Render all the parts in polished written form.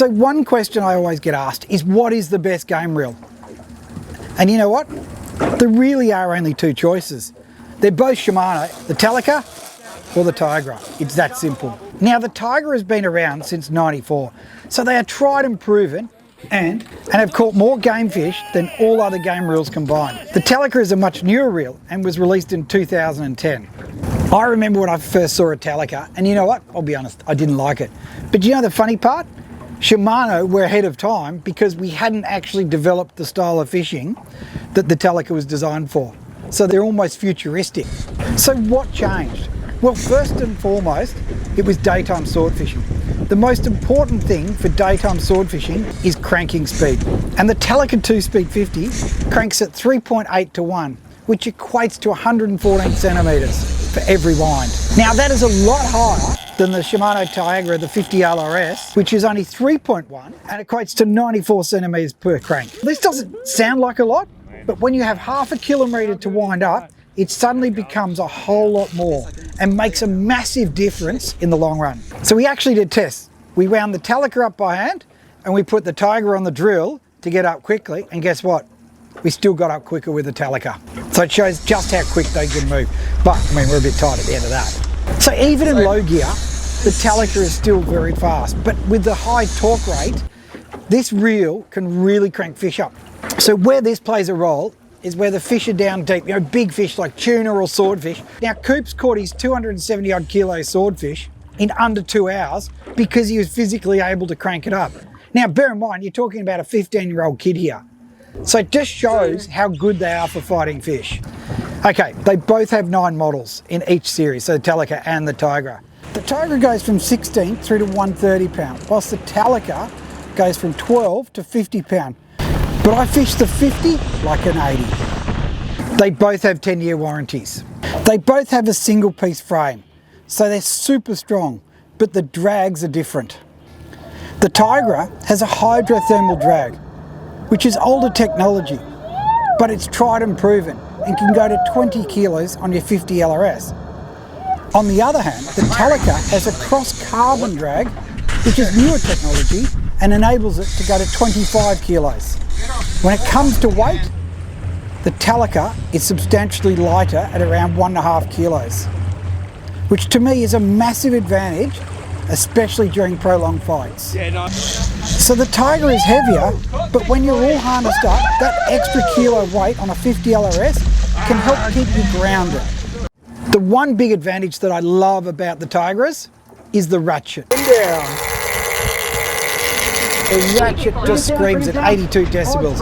So one question I always get asked is, what is the best game reel? And you know what? There really are only two choices. They're both Shimano, the Talica or the Tiagra. It's that simple. Now the Tiagra has been around since '94, so they are tried and proven and have caught more game fish than all other game reels combined. The Talica is a much newer reel and was released in 2010. I remember when I first saw a Talica, and you know what? I'll be honest, I didn't like it. But you know the funny part? Shimano were ahead of time because we hadn't actually developed the style of fishing that the Talica was designed for. So they're almost futuristic. So what changed? Well, first and foremost, it was daytime sword fishing. The most important thing for daytime sword fishing is cranking speed. And the Talica 2-Speed 50 cranks at 3.8 to 1, which equates to 114 centimetres for every wind. Now that is a lot higher than the Shimano Tiagra, the 50 LRS, which is only 3.1 and equates to 94 centimetres per crank. This doesn't sound like a lot, but when you have half a kilometre to wind up, it suddenly becomes a whole lot more and makes a massive difference in the long run. So we actually did tests. We wound the Talica up by hand and we put the Tiagra on the drill to get up quickly, and guess what? We still got up quicker with the Talica. So it shows just how quick they can move. But I mean, we're a bit tight at the end of that. So even in low gear, the Talica is still very fast, but with the high torque rate, this reel can really crank fish up. So where this plays a role is where the fish are down deep, you know, big fish like tuna or swordfish. Now Coop's caught his 270 odd kilo swordfish in under 2 hours because he was physically able to crank it up. Now bear in mind, you're talking about a 15-year-old kid here. So it just shows how good they are for fighting fish. Okay, they both have 9 models in each series, so the Talica and the Tiagra. The Tiagra goes from 16 through to 130 pound, whilst the Talica goes from 12 to 50 pound. But I fish the 50 like an 80. They both have 10-year warranties. They both have a single piece frame, so they're super strong, but the drags are different. The Tiagra has a hydrothermal drag, which is older technology, but it's tried and proven and can go to 20 kilos on your 50 LRS. On the other hand, the Talica has a cross-carbon drag, which is newer technology and enables it to go to 25 kilos. When it comes to weight, the Talica is substantially lighter at around 1.5 kilos, which to me is a massive advantage, especially during prolonged fights. So the Tiagra is heavier, but when you're all harnessed up, that extra kilo weight on a 50 LRS can help keep you grounded. The one big advantage that I love about the Tiagras is the ratchet. Down. The ratchet just screams at 82 decibels.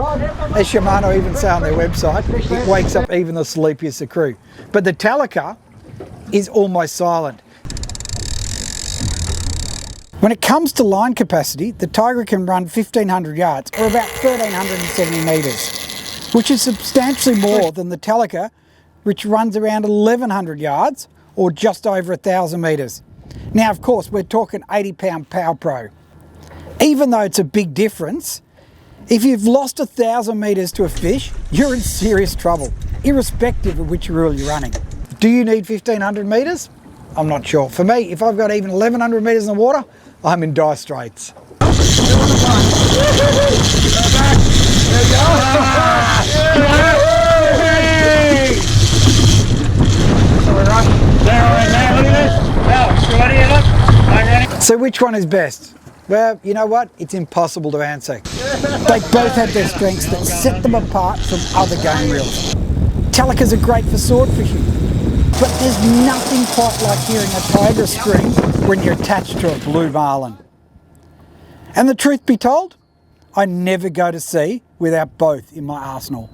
As Shimano even say on their website, it wakes up even the sleepiest of crew. But the Talica is almost silent. When it comes to line capacity, the Tiagra can run 1,500 yards, or about 1,370 metres, which is substantially more than the Talica, which runs around 1,100 yards, or just over 1,000 metres. Now, of course, we're talking 80-pound Power Pro. Even though it's a big difference, if you've lost 1,000 metres to a fish, you're in serious trouble, irrespective of which reel you're running. Do you need 1,500 metres? I'm not sure. For me, if I've got even 1,100 metres in the water, I'm in dire straits. So which one is best? Well, you know what? It's impossible to answer. They both have their strengths that set them apart from other game reels. Talicas are great for sword fishing, but there's nothing quite like hearing a Tiagra scream when you're attached to a blue marlin. And the truth be told, I never go to sea without both in my arsenal.